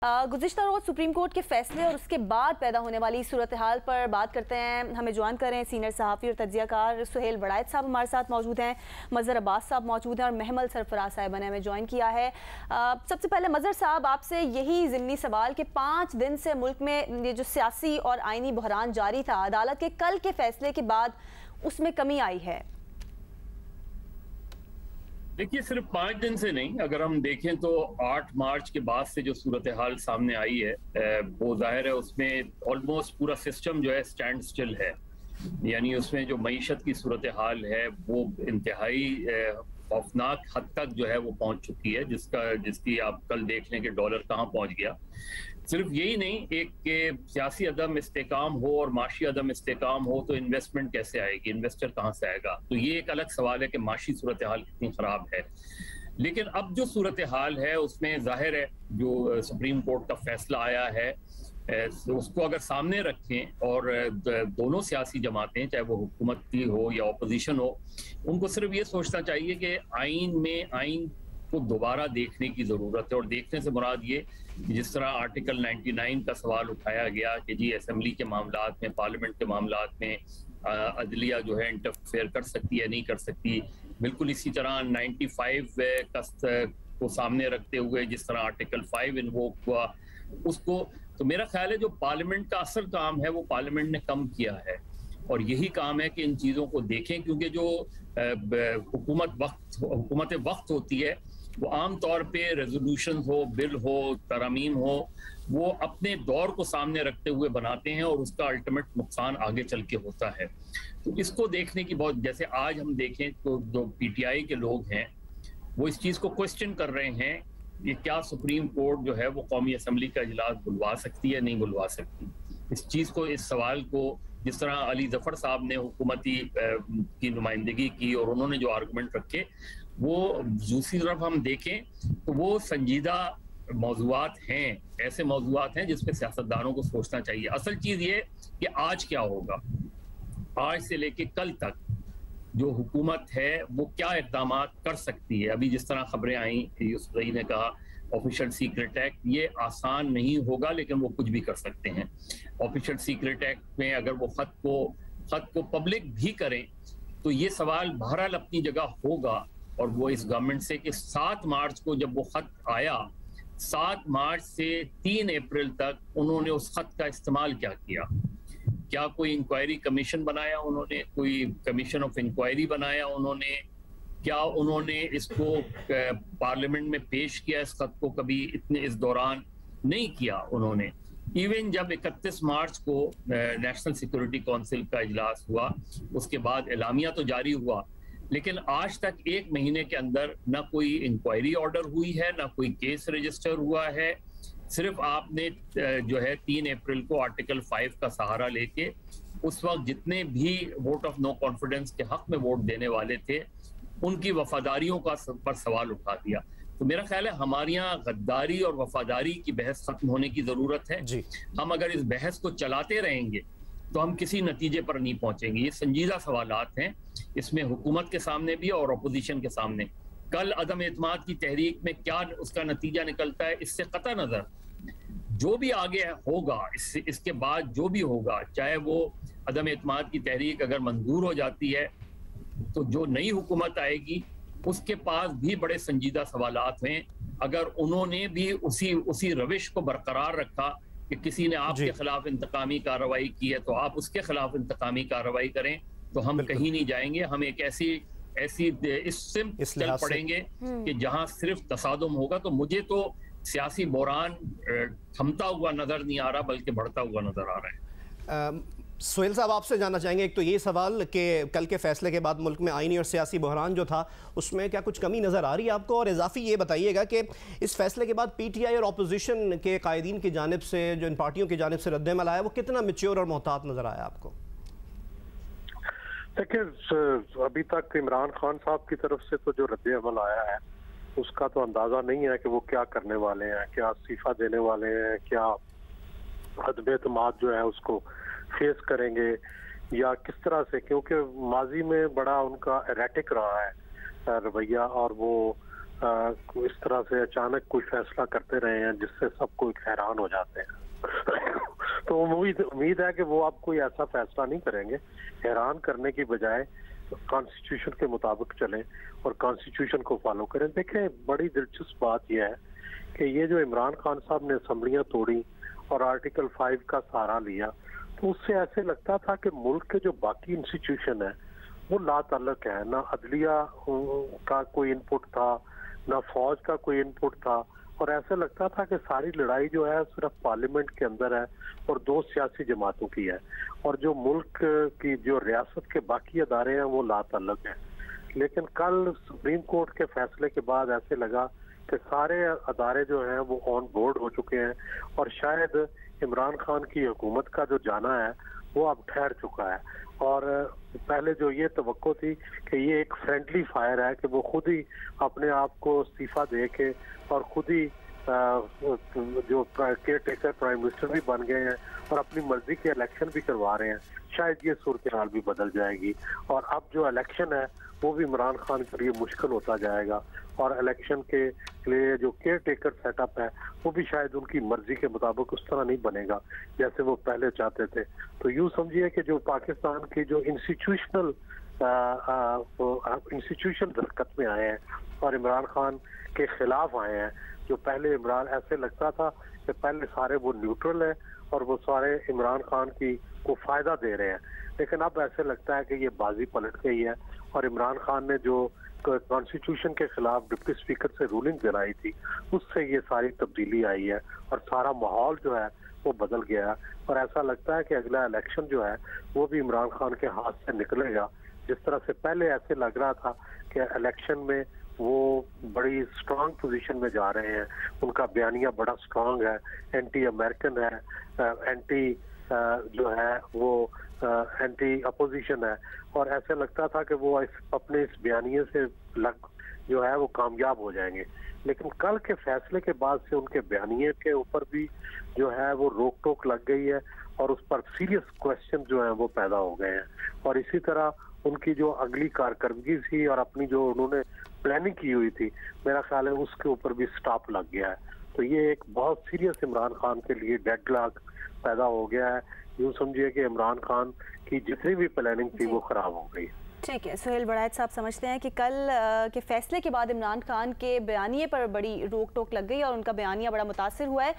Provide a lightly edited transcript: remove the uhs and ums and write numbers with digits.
गुज़िश्ता रोज़ supreme court के फैसले और उसके बाद पैदा होने वाली सूरत हाल पर बात करते हैं। हमें ज्वाइन कर रहे हैं सीनियर सहाफ़ी और तज्ज़ियाकार सुहेल वड़ायत साहब हमारे साथ मौजूद हैं, मज़हर अब्बास साहब मौजूद हैं और महमल सरफराज साहिबा ने हमें ज्वाइन किया है। सबसे पहले मज़हर साहब आपसे यही ज़िमनी सवाल कि 5 दिन से मुल्क में ये जो सियासी और आइनी बहरान जारी था, अदालत के कल के फैसले के बाद उसमें कमी आई है। देखिए, सिर्फ 5 दिन से नहीं, अगर हम देखें तो 8 मार्च के बाद से जो सूरत हाल सामने आई है वो जाहिर है उसमें ऑलमोस्ट पूरा सिस्टम जो है स्टैंड स्टिल है। यानी उसमें जो मईशत की सूरत हाल है वो इंतहाई खौफनाक हद तक जो है वो पहुंच चुकी है, जिसकी आप कल देख लें कि डॉलर कहाँ पहुंच गया। सिर्फ यही नहीं, एक के सियासी अदम इस्तेकाम हो और माशी अदम इस्तेकाम हो तो इन्वेस्टमेंट कैसे आएगी, इन्वेस्टर कहाँ से आएगा। तो ये एक अलग सवाल है कि माशी सूरत हाल कितनी ख़राब है। लेकिन अब जो सूरत हाल है उसमें जाहिर है जो सुप्रीम कोर्ट का फैसला आया है उसको अगर सामने रखें और दोनों सियासी जमातें, चाहे वो हुकूमत की हो या अपोजिशन हो, उनको सिर्फ ये सोचना चाहिए कि आइन को दोबारा देखने की ज़रूरत है। और देखने से मुराद ये कि जिस तरह आर्टिकल 99 का सवाल उठाया गया कि जी असेंबली के मामलात में, पार्लियामेंट के मामलात में अदलिया जो है इंटरफेयर कर सकती है, नहीं कर सकती, बिल्कुल इसी तरह 95 को सामने रखते हुए जिस तरह आर्टिकल 5 इन्वोक हुआ उसको, तो मेरा ख्याल है जो पार्लियामेंट का असल काम है वो पार्लियामेंट ने कम किया है। और यही काम है कि इन चीज़ों को देखें, क्योंकि जो हुकूमत वक्त होती है वो आम तौर पे रेजोल्यूशन हो, बिल हो, तरमीम हो, वो अपने दौर को सामने रखते हुए बनाते हैं और उसका अल्टीमेट नुकसान आगे चल के होता है। तो इसको देखने की बहुत, जैसे आज हम देखें तो जो PTI के लोग हैं वो इस चीज़ को क्वेश्चन कर रहे हैं कि क्या सुप्रीम कोर्ट जो है वो कौमी असम्बली का इजलास बुलवा सकती है, नहीं बुलवा सकती। इस चीज़ को, इस सवाल को, जिस तरह अली जफर साहब ने हुकूमती की नुमाइंदगी की और उन्होंने जो आर्गूमेंट रखे, वो दूसरी तरफ हम देखें तो वो संजीदा मौज़ूआत हैं, ऐसे मौज़ूआत हैं जिस पे सियासतदानों को सोचना चाहिए। असल चीज़ ये कि आज क्या होगा, आज से लेके कल तक जो हुकूमत है वो क्या इक़दाम कर सकती है। अभी जिस तरह खबरें आई, यूसुफ रई ने कहा ऑफिशियल सीक्रेट एक्ट, ये आसान नहीं होगा लेकिन वो कुछ भी कर सकते हैं। ऑफिशियल सीक्रेट एक्ट में अगर वो खत को पब्लिक भी करें तो ये सवाल बहरहाल अपनी जगह होगा। और वो इस गवर्नमेंट से कि 7 मार्च को जब वो खत आया, 7 मार्च से 3 अप्रैल तक उन्होंने उस खत का इस्तेमाल क्या किया। क्या कोई इंक्वायरी कमीशन बनाया उन्होंने, कोई कमीशन ऑफ इंक्वायरी बनाया उन्होंने, क्या उन्होंने इसको पार्लियामेंट में पेश किया इस खत को, कभी इस दौरान नहीं किया उन्होंने। इवन जब 31 मार्च को नेशनल सिक्योरिटी काउंसिल का इजलास हुआ उसके बाद एलामिया तो जारी हुआ, लेकिन आज तक 1 महीने के अंदर ना कोई इंक्वायरी ऑर्डर हुई है, ना कोई केस रजिस्टर हुआ है। सिर्फ आपने जो है 3 अप्रैल को आर्टिकल 5 का सहारा लेके उस वक्त जितने भी वोट ऑफ नो कॉन्फिडेंस के हक में वोट देने वाले थे उनकी वफादारियों का पर सवाल उठा दिया। तो मेरा ख्याल है हमारे यहाँ गद्दारी और वफादारी की बहस खत्म होने की जरूरत है। हम अगर इस बहस को चलाते रहेंगे तो हम किसी नतीजे पर नहीं पहुंचेंगे। ये संजीदा सवालात हैं, इसमें हुकूमत के सामने भी और अपोजिशन के सामने। कल अदम एतमाद की तहरीक में क्या उसका नतीजा निकलता है, इससे कता नजर जो भी आगे होगा, इसके बाद जो भी होगा, चाहे वो अदम एतमाद की तहरीक अगर मंजूर हो जाती है तो जो नई हुकूमत आएगी उसके पास भी बड़े संजीदा सवालात हैं। अगर उन्होंने भी उसी रविश को बरकरार रखा कि किसी ने आपके खिलाफ इंतकामी कार्रवाई की है तो आप उसके खिलाफ इंतकामी कार्रवाई करें, तो हम कहीं नहीं जाएंगे। हम एक ऐसी इससे चल पड़ेंगे कि जहां सिर्फ तसादुम होगा। तो मुझे तो सियासी बहरान थमता हुआ नजर नहीं आ रहा बल्कि बढ़ता हुआ नजर आ रहा है। सुहेल साहब, आपसे जानना चाहेंगे एक तो ये सवाल कि कल के फैसले के बाद मुल्क में आईनी और सियासी बहरान जो था उसमें क्या कुछ कमी नज़र आ रही है आपको, और इजाफी ये बताइएगा कि इस फैसले के बाद PTI और अपोजिशन के कायदीन की जानिब से, जो इन पार्टियों की जानिब से रद्द-ए-अमल आया, वो कितना मैच्योर और मोहतात नज़र आया आपको? देखिए, अभी तक इमरान खान साहब की तरफ से तो जो रद्द-ए-अमल आया है उसका तो अंदाज़ा नहीं है कि वो क्या करने वाले हैं, क्या इस्तीफा देने वाले हैं, क्या अदम एतमाद जो है उसको फेस करेंगे या किस तरह से, क्योंकि माजी में बड़ा उनका एरेटिक रहा है रवैया, और वो इस तरह से अचानक कोई फैसला करते रहे हैं जिससे सब कोई हैरान हो जाते हैं। तो उम्मीद है कि वो अब कोई ऐसा फैसला नहीं करेंगे। हैरान करने की बजाय कॉन्स्टिट्यूशन के मुताबिक चलें और कॉन्स्टिट्यूशन को फॉलो करें। देखें, बड़ी दिलचस्प बात यह है कि ये जो इमरान खान साहब ने असम्बलियां तोड़ी और आर्टिकल 5 का सहारा लिया, तो उससे ऐसे लगता था कि मुल्क के जो बाकी इंस्टीट्यूशन है वो लाताल्लुक है। ना अदलिया का कोई इनपुट था, ना फौज का कोई इनपुट था, और ऐसा लगता था कि सारी लड़ाई जो है सिर्फ पार्लियामेंट के अंदर है और दो सियासी जमातों की है, और जो मुल्क की जो रियासत के बाकी अदारे हैं वो लाताल्लुक हैं। लेकिन कल सुप्रीम कोर्ट के फैसले के बाद ऐसे लगा कि सारे अदारे जो हैं वो ऑन बोर्ड हो चुके हैं, और शायद इमरान खान की हुकूमत का जो जाना है वो अब ठहर चुका है। और पहले जो ये तवक्को थी कि ये एक फ्रेंडली फायर है कि वो खुद ही अपने आप को इस्तीफा दे के और खुद ही जो केयर टेकर प्राइम मिनिस्टर भी बन गए हैं और अपनी मर्जी के इलेक्शन भी करवा रहे हैं, शायद ये सूरत हाल भी बदल जाएगी और अब जो इलेक्शन है वो भी इमरान खान के लिए मुश्किल होता जाएगा, और इलेक्शन के लिए जो केयर टेकर सेटअप है वो भी शायद उनकी मर्जी के मुताबिक उस तरह नहीं बनेगा जैसे वो पहले चाहते थे। तो यूँ समझिए कि जो पाकिस्तान की जो इंस्टीट्यूशन हरकत में आए हैं और इमरान खान के खिलाफ आए हैं, जो पहले इमरान ऐसे लगता था कि पहले सारे वो न्यूट्रल है और वो सारे इमरान खान की को फायदा दे रहे हैं, लेकिन अब ऐसे लगता है कि ये बाजी पलट गई है और इमरान खान ने जो कॉन्स्टिट्यूशन के खिलाफ डिप्टी स्पीकर से रूलिंग दिलाई थी उससे ये सारी तब्दीली आई है और सारा माहौल जो है वो बदल गया है। और ऐसा लगता है कि अगला इलेक्शन जो है वो भी इमरान खान के हाथ से निकलेगा। जिस तरह से पहले ऐसे लग रहा था कि इलेक्शन में वो बड़ी स्ट्रांग पोजीशन में जा रहे हैं, उनका बयानिया बड़ा स्ट्रांग है, एंटी अमेरिकन है, एंटी जो है वो एंटी अपोजिशन है, और ऐसा लगता था कि वो अपने इस बयानिए से जो है वो कामयाब हो जाएंगे। लेकिन कल के फैसले के बाद से उनके बयानिए के ऊपर भी जो है वो रोक टोक लग गई है और उस पर सीरियस क्वेश्चन जो है वो पैदा हो गए हैं, और इसी तरह उनकी जो अगली कारकर्दगी थी और अपनी जो उन्होंने प्लानिंग की हुई थी, मेरा ख्याल है उसके ऊपर भी स्टॉप लग गया है। तो ये एक बहुत सीरियस इमरान खान के लिए डेडलॉक पैदा हो गया है। यूँ समझिए कि इमरान खान की जितनी भी प्लानिंग थी वो खराब हो गई। ठीक है, सुहेल बड़ायत साहब समझते हैं कि कल के फैसले के बाद इमरान खान के बयानिए पर बड़ी रोक टोक लग गई और उनका बयानिया बड़ा मुतासिर हुआ है।